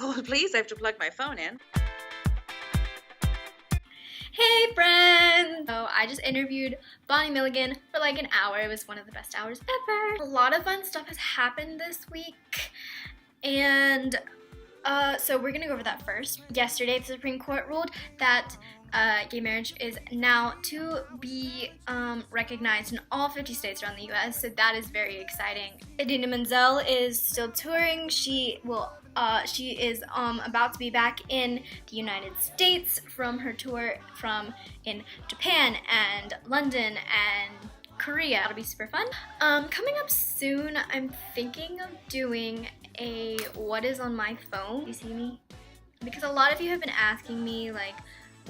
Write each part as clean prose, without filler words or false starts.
Hold please, I have to plug my phone in. Hey friends! So I just interviewed Bonnie Milligan for like an hour. It was one of the best hours ever. A lot of fun stuff has happened this week, and so we're gonna go over that first. Yesterday, the Supreme Court ruled that gay marriage is now to be recognized in all 50 states around the U.S., so that is very exciting. Idina Menzel is still touring. She is about to be back in the United States from her tour in Japan and London and Korea. That'll be super fun. Coming up soon, I'm thinking of doing a what is on my phone. You see me? Because a lot of you have been asking me, like,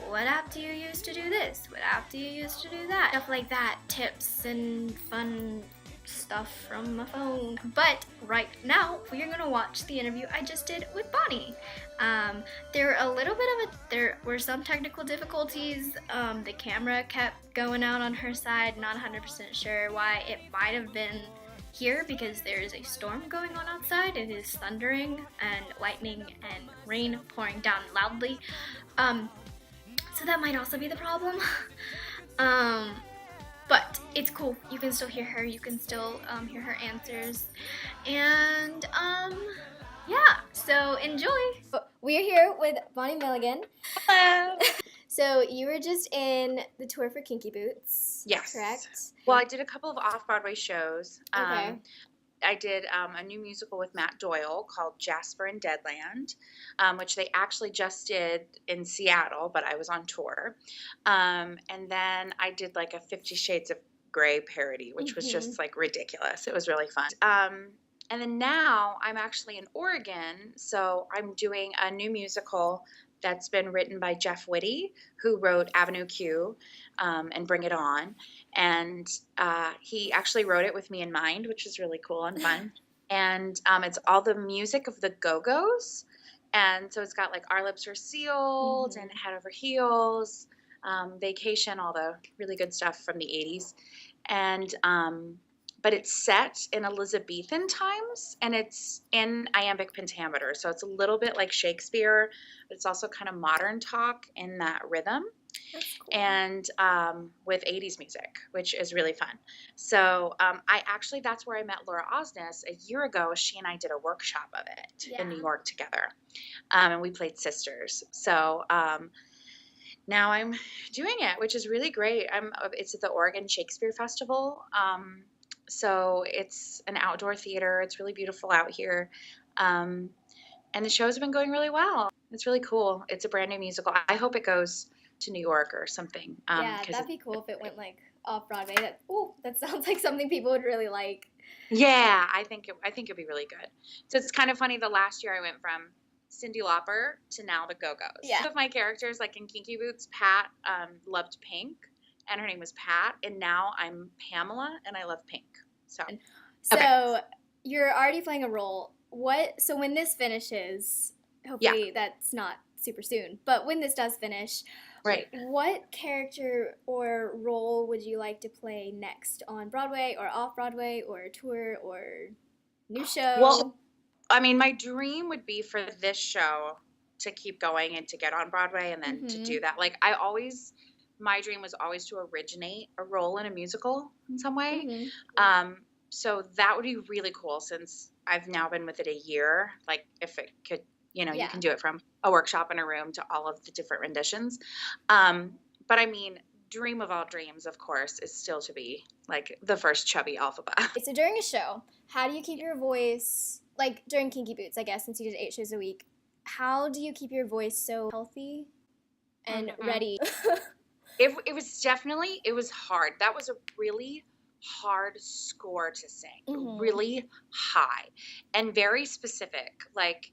what app do you use to do this? What app do you use to do that? Stuff like that, tips and fun stuff from my phone. But right now, we are gonna watch the interview I just did with Bonnie. There were some technical difficulties. The camera kept going out on her side, not 100% sure why. It might have been here because there is a storm going on outside. It is thundering and lightning and rain pouring down loudly. So that might also be the problem. But it's cool. You can still hear her. You can still hear her answers. And yeah, so enjoy. We are here with Bonnie Milligan. Hello. So you were just in the tour for Kinky Boots. Yes. Correct? Well, I did a couple of off-Broadway shows. Okay. I did a new musical with Matt Doyle called Jasper and Deadland, which they actually just did in Seattle, but I was on tour. And then I did like a 50 Shades of Grey parody, which was just like ridiculous. It was really fun. And then now I'm actually in Oregon, so I'm doing a new musical that's been written by Jeff Whitty, who wrote Avenue Q and Bring It On. And he actually wrote it with me in mind, which is really cool and fun. And it's all the music of the Go-Go's. And so it's got like Our Lips Are Sealed and Head Over Heels, Vacation, all the really good stuff from the 80s. And but it's set in Elizabethan times, and it's in iambic pentameter. So it's a little bit like Shakespeare, but it's also kind of modern talk in that rhythm. That's cool. And with 80s music, which is really fun. So that's where I met Laura Osnes a year ago. She and I did a workshop of it in New York together, and we played sisters. So now I'm doing it, which is really great. It's at the Oregon Shakespeare Festival. So it's an outdoor theater. It's really beautiful out here. And the shows have been going really well. It's really cool. It's a brand new musical. I hope it goes to New York or something. Yeah, that'd be cool if it went like off Broadway. That sounds like something people would really like. Yeah, I think it'd be really good. So it's kind of funny. The last year I went from Cyndi Lauper to now the Go-Go's. Yeah. Some of my characters, like in Kinky Boots, Pat loved pink, and her name was Pat, and now I'm Pamela, and I love pink. So You're already playing a role. So when this finishes, hopefully that's not super soon, but when this does finish, right, what character or role would you like to play next on Broadway or off Broadway or tour or new show? Well, I mean, my dream would be for this show to keep going and to get on Broadway and then to do that. Like my dream was always to originate a role in a musical in some way. So that would be really cool since I've now been with it a year. Like if it could, you can do it from a workshop in a room to all of the different renditions. But I mean, dream of all dreams, of course, is still to be like the first chubby Elphaba. So during a show, how do you keep your voice, like during Kinky Boots, I guess, since you did 8 shows a week, how do you keep your voice so healthy and ready? It was hard. That was a really hard score to sing, really high and very specific. Like,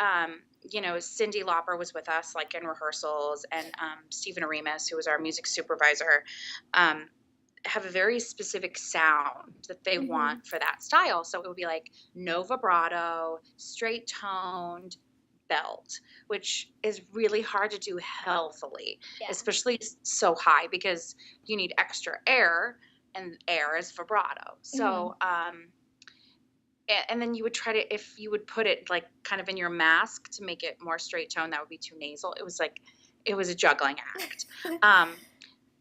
Cyndi Lauper was with us like in rehearsals, and Stephen Aremus, who was our music supervisor, have a very specific sound that they want for that style. So it would be like no vibrato, straight toned, belt, which is really hard to do healthily, especially so high because you need extra air, and air is vibrato. So and then you would try to, if you would put it like kind of in your mask to make it more straight tone, that would be too nasal. It was like, it was a juggling act.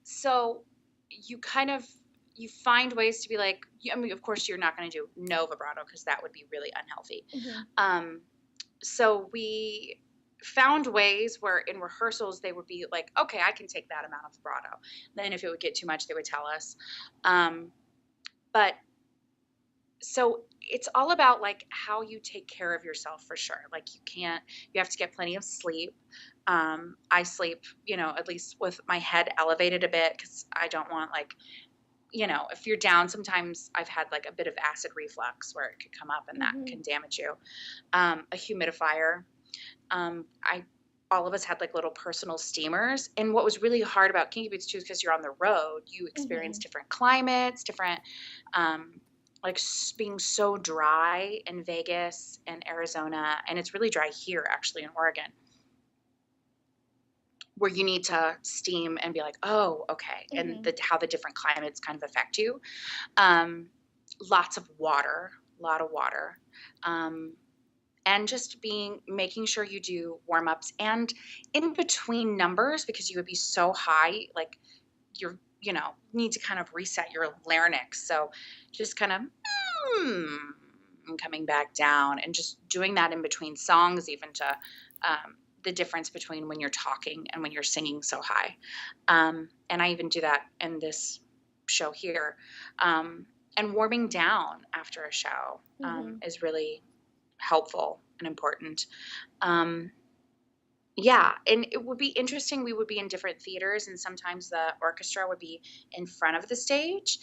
So you kind of, you find ways to be like, I mean, of course you're not going to do no vibrato because that would be really unhealthy. So we found ways where in rehearsals they would be like, okay, I can take that amount of vibrato. Then if it would get too much, they would tell us. But so it's all about like how you take care of yourself for sure. Like you have to get plenty of sleep. I sleep, at least with my head elevated a bit because I don't want like, if you're down, sometimes I've had like a bit of acid reflux where it could come up and that can damage you. A humidifier. All of us had like little personal steamers. And what was really hard about Kinky Boots too is because you're on the road, you experience different climates, different, like being so dry in Vegas and Arizona. And it's really dry here actually in Oregon, where you need to steam and be like, oh, okay. And how the different climates kind of affect you. Lots of water, a lot of water. And just making sure you do warm-ups and in between numbers, because you would be so high, like you're, need to kind of reset your larynx. So just kind of coming back down and just doing that in between songs, even to the difference between when you're talking and when you're singing so high. And I even do that in this show here. And warming down after a show is really helpful and important. Yeah, and it would be interesting. We would be in different theaters, and sometimes the orchestra would be in front of the stage.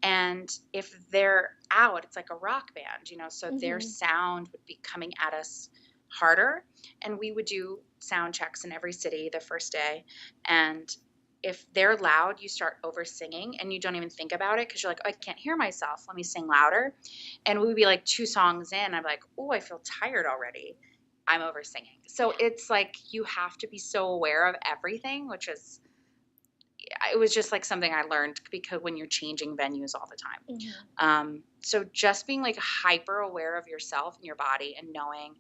And if they're out, it's like a rock band, so their sound would be coming at us harder. And we would do sound checks in every city the first day. And if they're loud, you start over singing and you don't even think about it because you're like, oh, I can't hear myself. Let me sing louder. And we would be like 2 songs in. I'm like, oh, I feel tired already. I'm over singing. So it's like you have to be so aware of everything, it was just like something I learned because when you're changing venues all the time. So just being like hyper aware of yourself and your body and knowing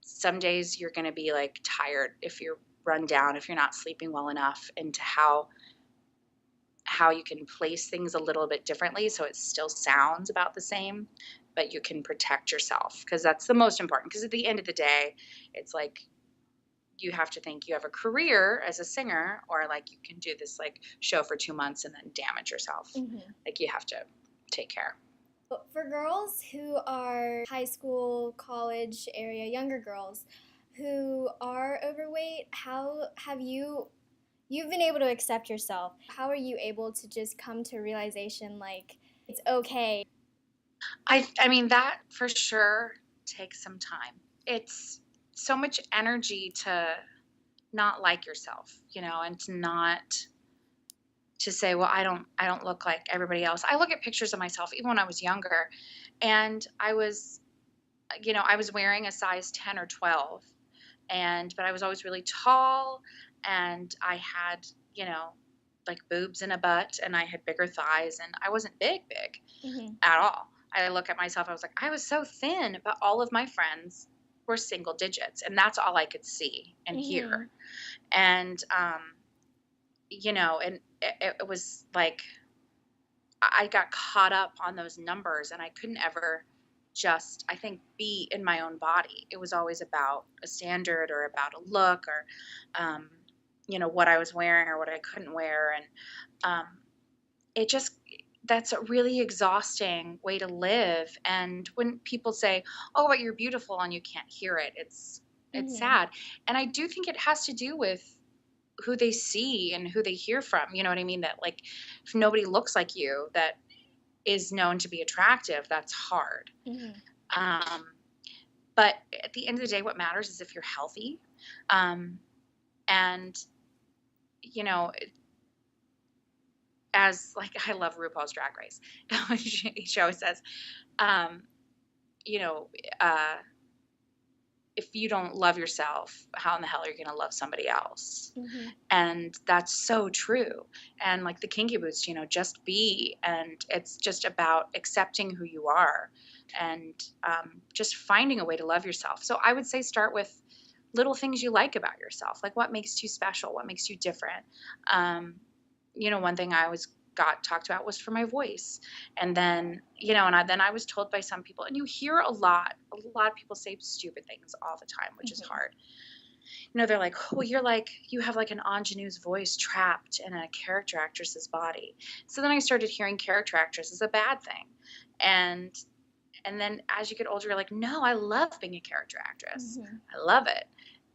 some days you're going to be like tired if you're run down, if you're not sleeping well enough, into how you can place things a little bit differently so it still sounds about the same, but you can protect yourself, because that's the most important. Because at the end of the day, it's like you have to think you have a career as a singer, or like you can do this like show for 2 months and then damage yourself. Like you have to take care. For girls who are high school, college area, younger girls who are overweight, how have you've been able to accept yourself? How are you able to just come to realization like it's okay? I mean, that for sure takes some time. It's so much energy to not like yourself, and to say, well, I don't look like everybody else. I look at pictures of myself even when I was younger, and I was wearing a size 10 or 12, but I was always really tall, and I had, like boobs and a butt, and I had bigger thighs, and I wasn't big at all. I look at myself, I was like, I was so thin, but all of my friends were single digits, and that's all I could see and hear. And, and it was like, I got caught up on those numbers, and I couldn't ever just, I think, be in my own body. It was always about a standard or about a look or, what I was wearing or what I couldn't wear. And that's a really exhausting way to live. And when people say, oh, but you're beautiful, and you can't hear it, it's sad. And I do think it has to do with who they see and who they hear from. You know what I mean? That like, if nobody looks like you that is known to be attractive, that's hard. But at the end of the day, what matters is if you're healthy. And, as like, I love RuPaul's Drag Race. She always says, if you don't love yourself, how in the hell are you going to love somebody else? And that's so true. And like the Kinky Boots, just be, and it's just about accepting who you are. and just finding a way to love yourself. So I would say start with little things you like about yourself, like what makes you special, what makes you different. One thing I always got talked about was for my voice. And then, then I was told by some people, and you hear a lot of people say stupid things all the time, which is hard. They're like, oh, you have like an ingenue's voice trapped in a character actress's body. So then I started hearing character actress is a bad thing. And then as you get older, you're like, no, I love being a character actress. I love it.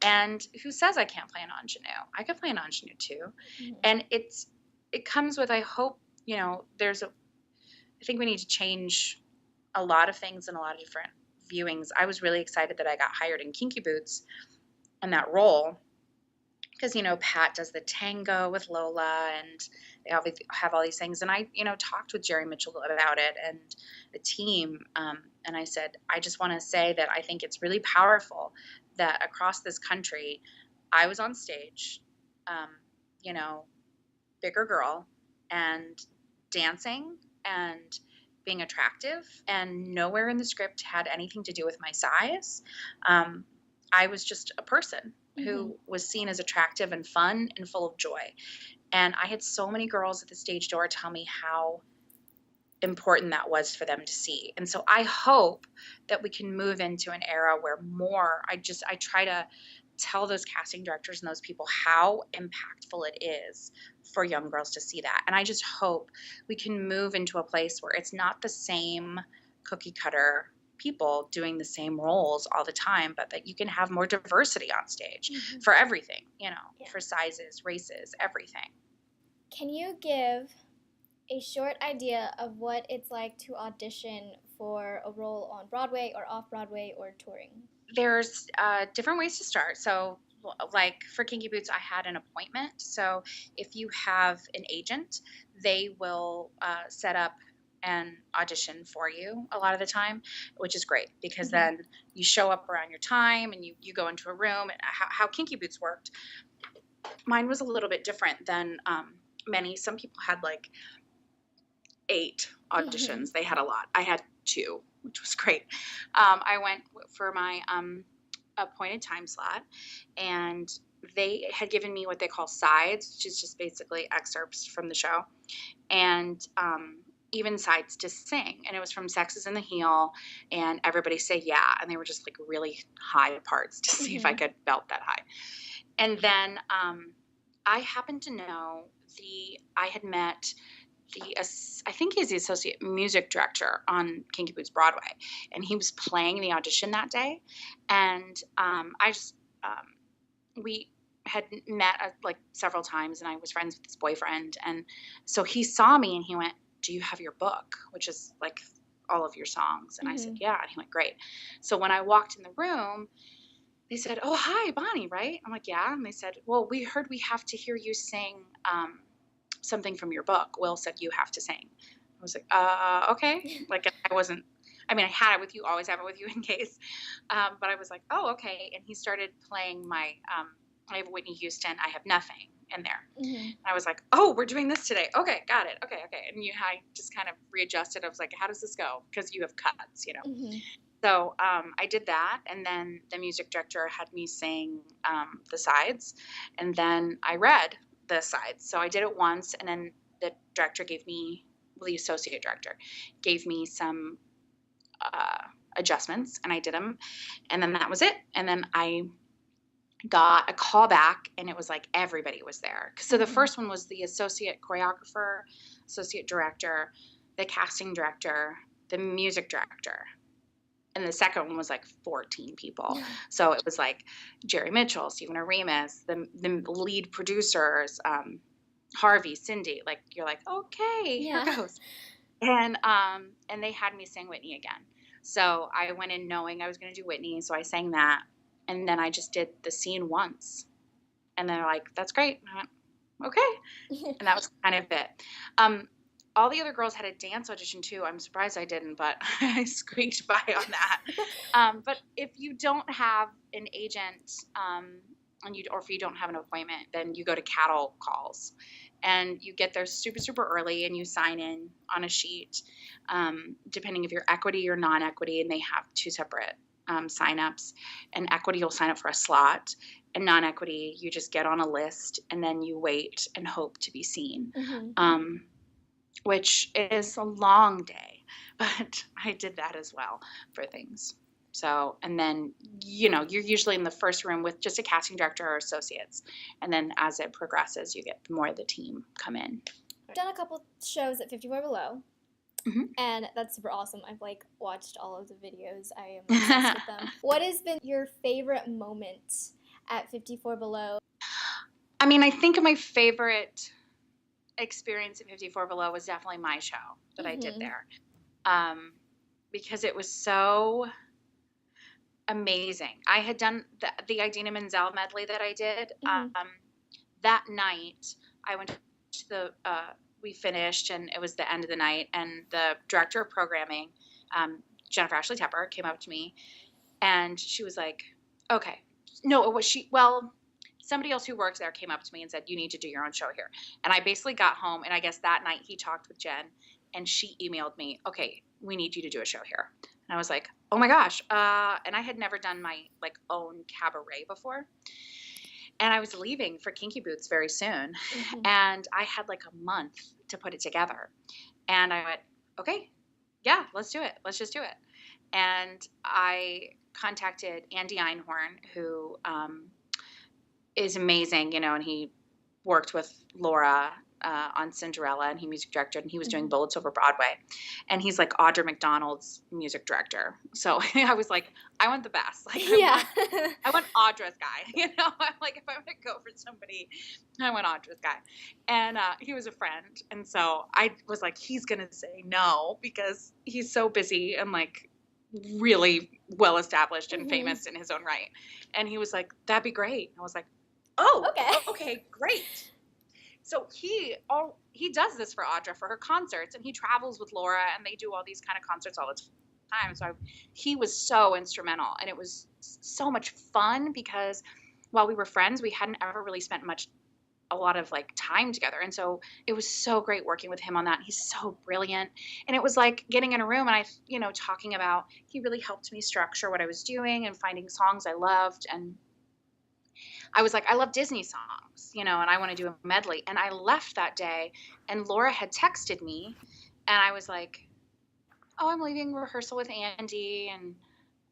And who says I can't play an ingenue? I could play an ingenue too. And it comes with, I hope, I think we need to change a lot of things in a lot of different viewings. I was really excited that I got hired in Kinky Boots in that role because, Pat does the tango with Lola and they have all these things. And I, talked with Jerry Mitchell about it and the team. And I said, I just want to say that I think it's really powerful that across this country, I was on stage, bigger girl and dancing and being attractive, and nowhere in the script had anything to do with my size. I was just a person who was seen as attractive and fun and full of joy. And I had so many girls at the stage door tell me how important that was for them to see. And so I hope that we can move into an era where I try to tell those casting directors and those people how impactful it is for young girls to see that. And I just hope we can move into a place where it's not the same cookie cutter people doing the same roles all the time, but that you can have more diversity on stage for everything, for sizes, races, everything. Can you give a short idea of what it's like to audition for a role on Broadway or off Broadway or touring? There's different ways to start. So like for Kinky Boots, I had an appointment. So if you have an agent, they will set up an audition for you a lot of the time, which is great because then you show up around your time and you go into a room. And how Kinky Boots worked, mine was a little bit different than many. Some people had like 8 auditions. They had a lot. I had 2, which was great. I went for my appointed time slot, and they had given me what they call sides, which is just basically excerpts from the show, and even sides to sing. And it was from Sex is in the Heel and Everybody Say Yeah. And they were just like really high parts to see if I could belt that high. And then I happened to know I had met I think he's the associate music director on Kinky Boots Broadway, and he was playing the audition that day. And we had met like several times, and I was friends with his boyfriend. And so he saw me and he went, do you have your book, which is like all of your songs? And I said, yeah. And he went, great. So when I walked in the room, they said, oh, hi, Bonnie, right? I'm like, yeah. And they said, well, we heard we have to hear you sing something from your book. Will said you have to sing. I was like, okay. Like I had it with you, always have it with you in case. But I was like, oh, okay. And he started playing I have Whitney Houston, I Have Nothing in there. And I was like, oh, we're doing this today. Okay, got it. Okay. And I just kind of readjusted. I was like, how does this go? Because you have cuts, So I did that, and then the music director had me sing the sides, and then I read the sides. So I did it once, and then the associate director gave me some adjustments, and I did them, and then that was it. And then I got a call back, and it was like everybody was there. So the first one was the associate choreographer, associate director, the casting director, the music director. And the second one was like 14 people. So it was like Jerry Mitchell, Stephen Aremus, the lead producers, Harvey, Cindy. Like you're like, okay, here goes. And they had me sing Whitney again. So I went in knowing I was going to do Whitney. So I sang that. And then I just did the scene once. And they're like, that's great. And I went, okay. And that was kind of it. All the other girls had a dance audition too. I'm surprised I didn't, but I squeaked by on that. But if you don't have an agent, or if you don't have an appointment, then you go to cattle calls, and you get there super, super early, and you sign in on a sheet, depending if you're equity or non-equity, and they have two separate signups. And equity, you'll sign up for a slot, and non-equity, you just get on a list, and then you wait and hope to be seen, which is a long day, but I did that as well for things. So, and then, you're usually in the first room with just a casting director or associates. And then as it progresses, you get more of the team come in. I've done a couple shows at 54 Below, and that's super awesome. I've watched all of the videos. I am obsessed with them. What has been your favorite moment at 54 Below? I mean, I think my favorite experience at 54 Below was definitely my show that I did there, because it was so amazing. I had done the Idina Menzel medley that I did. That night, I went to the, we finished, and it was the end of the night, and the director of programming, Jennifer Ashley Tepper, came up to me, and she was like, okay. No, it was somebody else who works there came up to me and said, you need to do your own show here. And I basically got home, and I guess that night he talked with Jen, and she emailed me, okay, we need you to do a show here. And I was like, oh my gosh. And I had never done my own cabaret before. And I was leaving for Kinky Boots very soon. And I had a month to put it together. And I went, okay, yeah, let's do it. Let's just do it. And I contacted Andy Einhorn, who is amazing, and he worked with Laura on Cinderella, and he music directed, and he was doing Bullets Over Broadway, and he's like Audra McDonald's music director. So I was like, I want the best. I want Audra's guy. I'm like, if I'm gonna go for somebody, I want Audra's guy. And he was a friend, and so I was like, he's gonna say no because he's so busy and really well established and famous in his own right. And he was like, that'd be great. I was like, oh, okay, great. So he does this for Audra for her concerts, and he travels with Laura, and they do all these kind of concerts all the time. So he was so instrumental, and it was so much fun because while we were friends, we hadn't ever really spent a lot of time together. And so it was so great working with him on that. He's so brilliant. And it was like getting in a room and talking about, he really helped me structure what I was doing and finding songs I loved. And I was like, I love Disney songs, and I want to do a medley. And I left that day, and Laura had texted me, and I was like, oh, I'm leaving rehearsal with Andy, and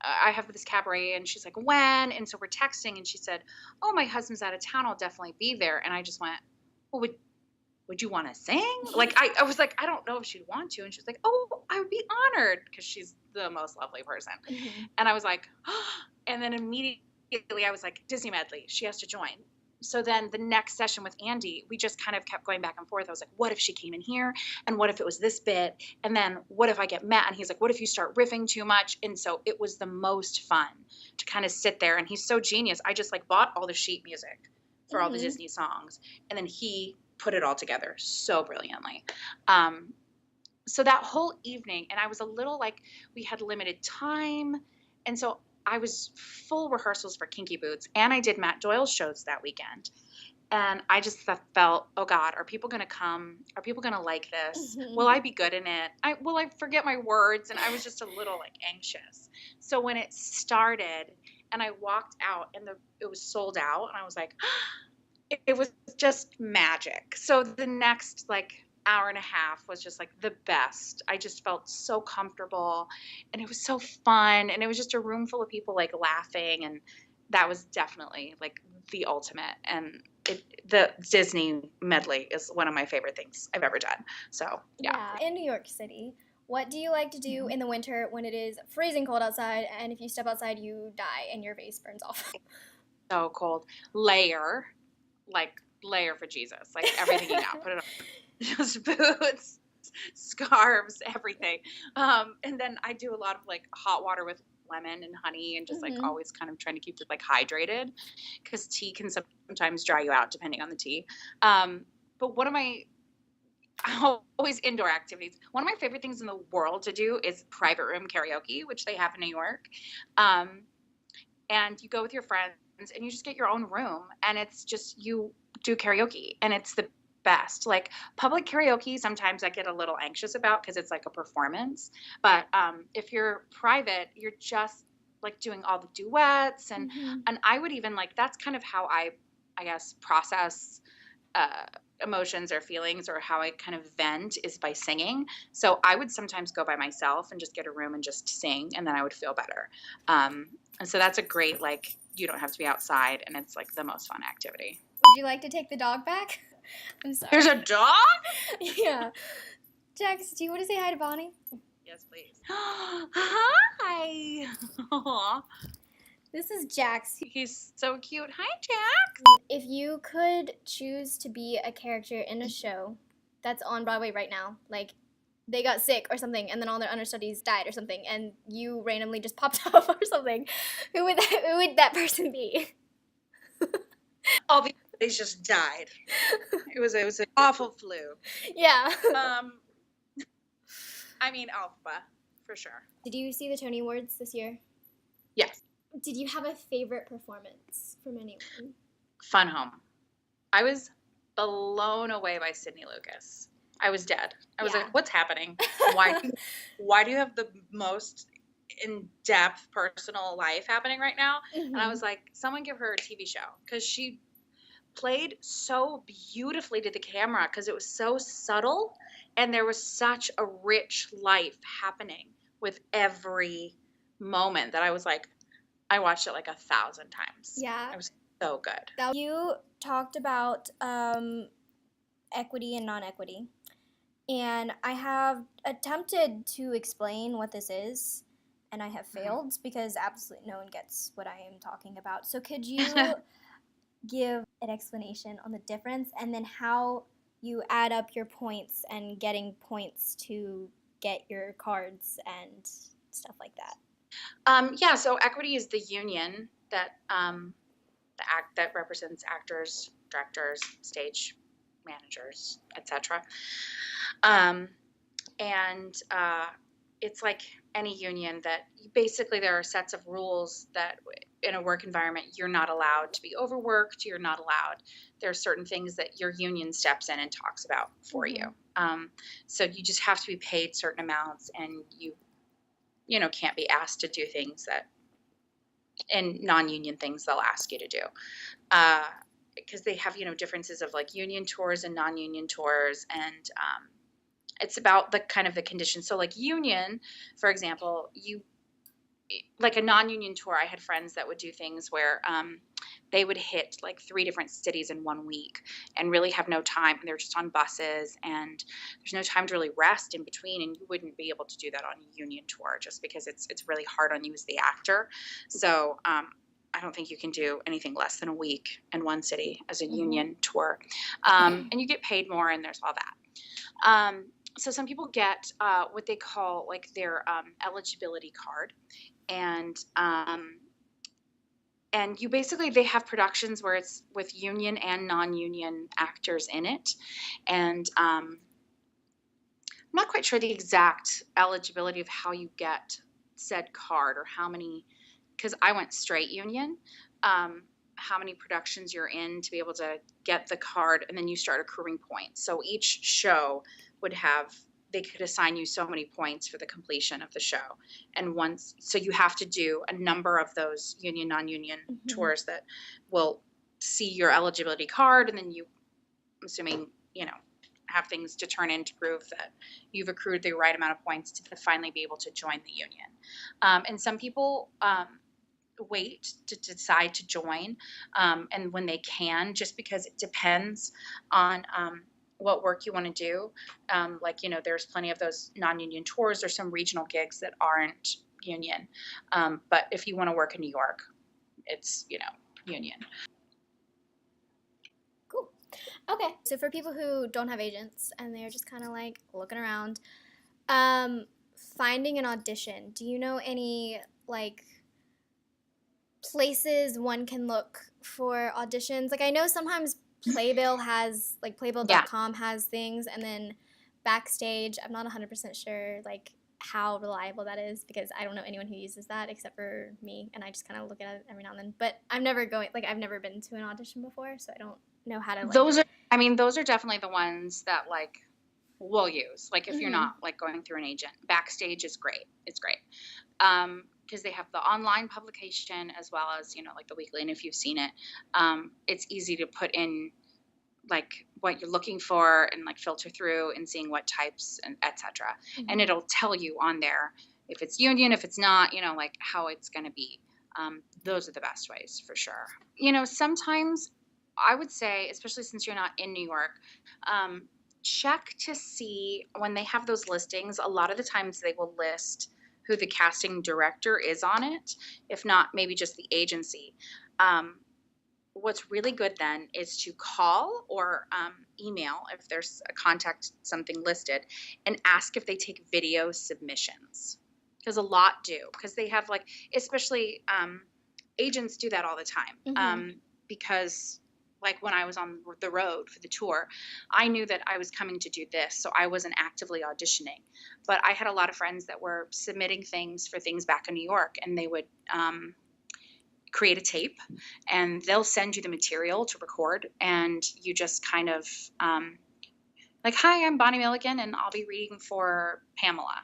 I have this cabaret. And she's like, when? And so we're texting, and she said, oh, my husband's out of town. I'll definitely be there. And I just went, well, would you want to sing? I was like, I don't know if she'd want to. And she was like, oh, I would be honored, because she's the most lovely person. And I was like, oh. And then immediately I was like, Disney medley, she has to join. So then the next session with Andy, we just kind of kept going back and forth. I was like, what if she came in here? And what if it was this bit? And then what if I get mad? And he's like, what if you start riffing too much? And so it was the most fun to kind of sit there. And he's so genius. I just bought all the sheet music for all the Disney songs. And then he put it all together so brilliantly. So that whole evening, and I was a little we had limited time. And so I was full rehearsals for Kinky Boots, and I did Matt Doyle's shows that weekend. And I just felt, oh God, are people going to come? Are people going to like this? Will I be good in it? Will I forget my words? And I was just a little anxious. So when it started and I walked out and it was sold out, and I was like, it was just magic. So the next hour and a half was just the best. I just felt so comfortable, and it was so fun, and it was just a room full of people laughing, and that was definitely the ultimate. And the Disney medley is one of my favorite things I've ever done. So yeah. In New York City, what do you like to do in the winter when it is freezing cold outside, and if you step outside you die and your face burns off? So cold. Layer for Jesus, everything you got, put it on. Just boots, scarves, everything. And then I do a lot of hot water with lemon and honey, and just always kind of trying to keep it hydrated, because tea can sometimes dry you out depending on the tea. But one of my always indoor activities, one of my favorite things in the world to do is private room karaoke, which they have in New York. And you go with your friends and you just get your own room, and it's just, you do karaoke, and it's the best. Like public karaoke, sometimes I get a little anxious about because it's like a performance. But if you're private, you're just like doing all the duets and I would even like that's kind of how I guess process uh, emotions or feelings or how I kind of vent is by singing. So I would sometimes go by myself and just get a room and just sing, and then I would feel better. And so that's a great like you don't have to be outside, and it's like the most fun activity. Would you like to take the dog back? I'm sorry. There's a dog? Yeah. Jax, do you want to say hi to Bonnie? Yes, please. Hi. Aw. This is Jax. He's so cute. Hi, Jack. If you could choose to be a character in a show that's on Broadway right now, like they got sick or something and then all their understudies died or something and you randomly just popped up or something, who would that person be? All the understudies just died. It was an awful flu. Yeah. I mean, Alpha, for sure. Did you see the Tony Awards this year? Yes. Did you have a favorite performance from anyone? Fun Home. I was blown away by Sydney Lucas. I was dead. I was like, what's happening? Why do you have the most in-depth personal life happening right now? And I was like, someone give her a TV show because she played so beautifully to the camera because it was so subtle and there was such a rich life happening with every moment that I was like, I watched it like 1,000 times. Yeah. It was so good. You talked about equity and non-equity, and I have attempted to explain what this is, and I have failed because absolutely no one gets what I am talking about. So could you give an explanation on the difference and then how you add up your points and getting points to get your cards and stuff like that? Yeah, so equity is the union that that represents actors, directors, stage managers, etc. It's like any union that basically there are sets of rules that in a work environment you're not allowed to be overworked, you're not allowed. There are certain things that your union steps in and talks about for you. So you just have to be paid certain amounts, and you can't be asked to do things that in non-union things they'll ask you to do. Because they have, differences of like union tours and non-union tours. And it's about the kind of the conditions. So like union, for example, like a non-union tour, I had friends that would do things where they would hit like 3 different cities in 1 week and really have no time. They're just on buses and there's no time to really rest in between. And you wouldn't be able to do that on a union tour just because it's really hard on you as the actor. So I don't think you can do anything less than a week in one city as a union tour. And you get paid more and there's all that. So some people get what they call like their eligibility card. And you basically, they have productions where it's with union and non-union actors in it. And I'm not quite sure the exact eligibility of how you get said card or how many, because I went straight union, how many productions you're in to be able to get the card, and then you start accruing points. So each show would have, they could assign you so many points for the completion of the show. And so you have to do a number of those union, non-union tours that will see your eligibility card. And then you, I'm assuming, have things to turn in to prove that you've accrued the right amount of points to finally be able to join the union. And some people wait to decide to join. And when they can, just because it depends on what work you want to do. There's plenty of those non-union tours. There's some regional gigs that aren't union. But if you want to work in New York, it's, union. Cool. Okay. So for people who don't have agents and they're just kind of like looking around, finding an audition, do you know any like places one can look for auditions? Like I know sometimes Playbill has, like Playbill.com has things, and then Backstage, I'm not 100% sure, like how reliable that is, because I don't know anyone who uses that except for me, and I just kind of look at it every now and then. But I've never been to an audition before, so I don't know how to like. Those are definitely the ones that like we'll use. Like if you're not like going through an agent, Backstage is great. It's great. Because they have the online publication as well as, you know, like the weekly. And if you've seen it, it's easy to put in like what you're looking for and like filter through and seeing what types and etc. And it'll tell you on there if it's union, if it's not, you know, like how it's going to be. Those are the best ways for sure. You know, sometimes I would say, especially since you're not in New York, check to see when they have those listings. A lot of the times they will list who the casting director is on it, if not maybe just the agency. What's really good then is to call or email if there's a contact something listed and ask if they take video submissions, because a lot do, because they have like, especially agents do that all the time. Because like when I was on the road for the tour, I knew that I was coming to do this, so I wasn't actively auditioning. But I had a lot of friends that were submitting things for things back in New York, and they would create a tape, and they'll send you the material to record, and you just kind of like, hi, I'm Bonnie Milligan, and I'll be reading for Pamela.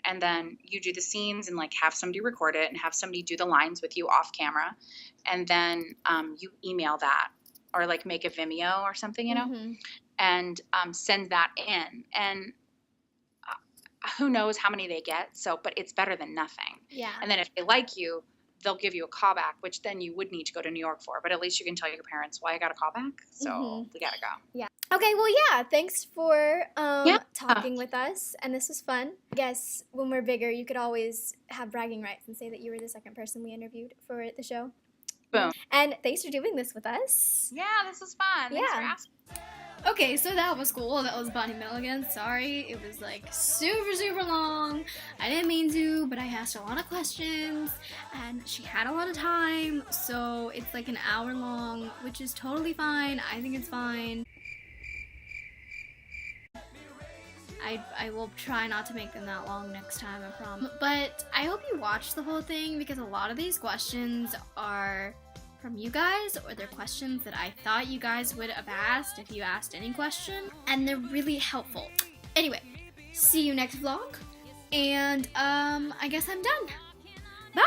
And then you do the scenes and like have somebody record it and have somebody do the lines with you off camera. And then you email that, or like make a Vimeo or something, you know, and send that in. And who knows how many they get. So, but it's better than nothing. Yeah. And then if they like you, they'll give you a callback, which then you would need to go to New York for. But at least you can tell your parents, well, I got a callback, so we gotta go. Yeah. Okay, well, yeah, thanks for talking with us, and this was fun. I guess when we're bigger, you could always have bragging rights and say that you were the second person we interviewed for the show. Boom. And thanks for doing this with us. Yeah, this was fun. Thanks for asking. Okay, so that was cool. That was Bonnie Milligan. Sorry, it was like super long. I didn't mean to, but I asked a lot of questions, and she had a lot of time, so it's like an hour long, which is totally fine. I think it's fine. I will try not to make them that long next time, I promise. But I hope you watch the whole thing, because a lot of these questions are from you guys, or they're questions that I thought you guys would have asked if you asked any question, and they're really helpful. Anyway, see you next vlog, and I guess I'm done. Bye!